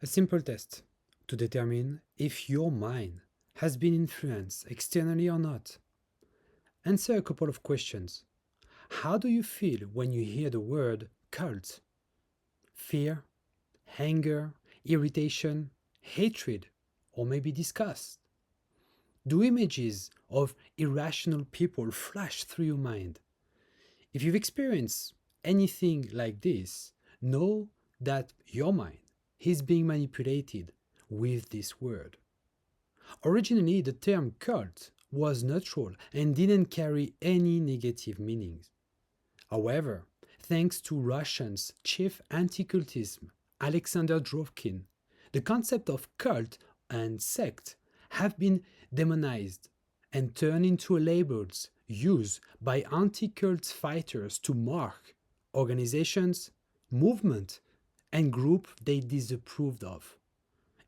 A simple test to determine if your mind has been influenced externally or not. Answer a couple of questions. How do you feel when you hear the word cult? Fear, anger, irritation, hatred, or maybe disgust? Do images of irrational people flash through your mind? If you've experienced anything like this, know that your mind is being manipulated with this word. Originally, the term cult was neutral and didn't carry any negative meanings. However, thanks to Russian's chief anti-cultism, Alexander Dvorkin, the concept of cult and sect have been demonized and turned into labels used by anti-cult fighters to mark organizations, movements, and groups they disapproved of.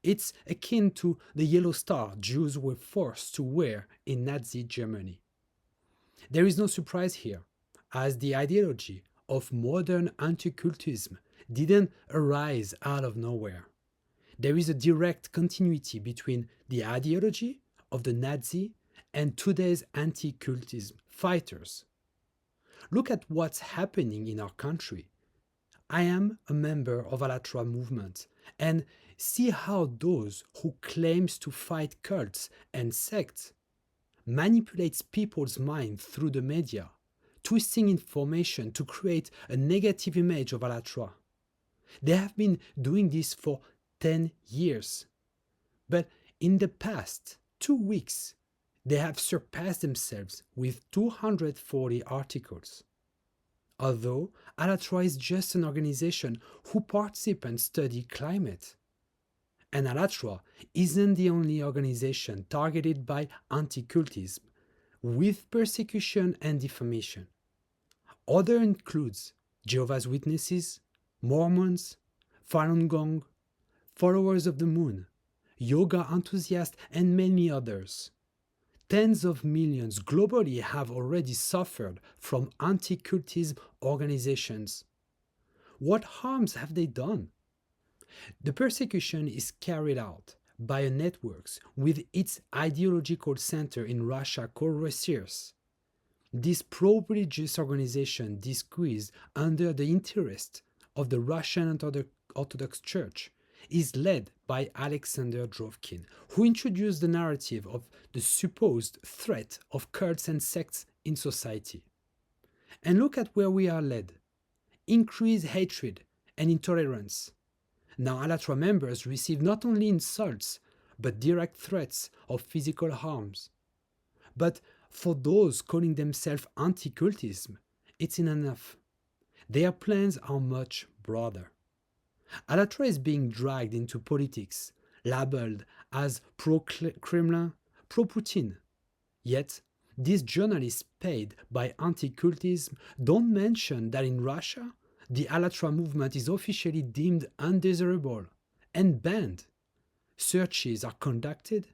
It's akin to the yellow star Jews were forced to wear in Nazi Germany. There is no surprise here, as the ideology of modern anti-cultism didn't arise out of nowhere. There is a direct continuity between the ideology of the Nazi and today's anti-cultism fighters. Look at what's happening in our country. I am a member of ALLATRA movement and see how those who claims to fight cults and sects manipulates people's mind through the media, twisting information to create a negative image of ALLATRA. They have been doing this for 10 years. But in the past 2 weeks, they have surpassed themselves with 240 articles. Although ALLATRA is just an organization whose participants study climate. And ALLATRA isn't the only organization targeted by anti-cultism with persecution and defamation. Other includes Jehovah's Witnesses, Mormons, Falun Gong, followers of the moon, yoga enthusiasts, and many others. Tens of millions globally have already suffered from anti-cultism organizations. What harms have they done? The persecution is carried out by a network with its ideological center in Russia called Resurs. This pro-religious organization disguised under the interest of the Russian Orthodox Church is led by Alexander Dvorkin, who introduced the narrative of the supposed threat of cults and sects in society. And look at where we are led. Increased hatred and intolerance. Now ALLATRA members receive not only insults, but direct threats of physical harms. But for those calling themselves anti-cultism, it's not enough. Their plans are much broader. ALLATRA is being dragged into politics, labeled as pro-Kremlin, pro-Putin. Yet, these journalists paid by anti-cultism don't mention that in Russia, the ALLATRA movement is officially deemed undesirable and banned. Searches are conducted,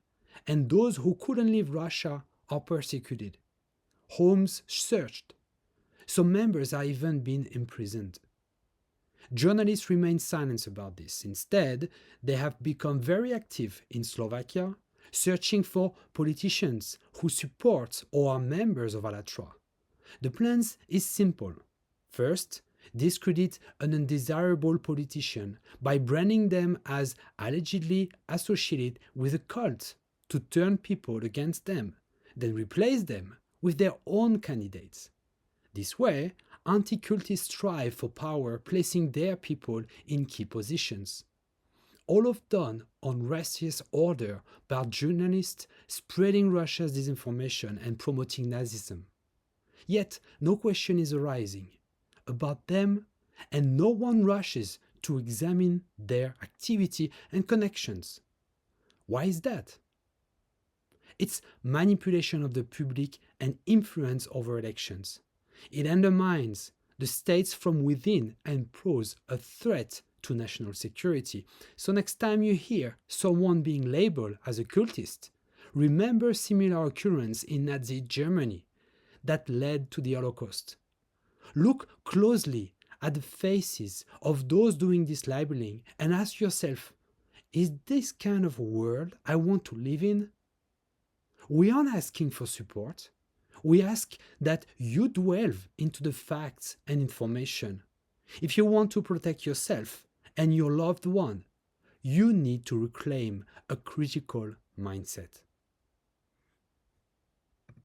and those who couldn't leave Russia are persecuted. Homes searched. Some members are even being imprisoned. Journalists remain silent about this. Instead, they have become very active in Slovakia, searching for politicians who support or are members of ALLATRA. The plan is simple. First, discredit an undesirable politician by branding them as allegedly associated with a cult to turn people against them, then replace them with their own candidates. This way, anti-cultists strive for power, placing their people in key positions. All of done on Russia's order by journalists spreading Russia's disinformation and promoting Nazism. Yet, no question is arising about them, and no one rushes to examine their activity and connections. Why is that? It's manipulation of the public and influence over elections. It undermines the states from within and poses a threat to national security. So next time you hear someone being labeled as a cultist, remember similar occurrence in Nazi Germany that led to the Holocaust. Look closely at the faces of those doing this labeling and ask yourself, Is this kind of world I want to live in? We aren't asking for support. We ask that you delve into the facts and information. If you want to protect yourself and your loved one, you need to reclaim a critical mindset.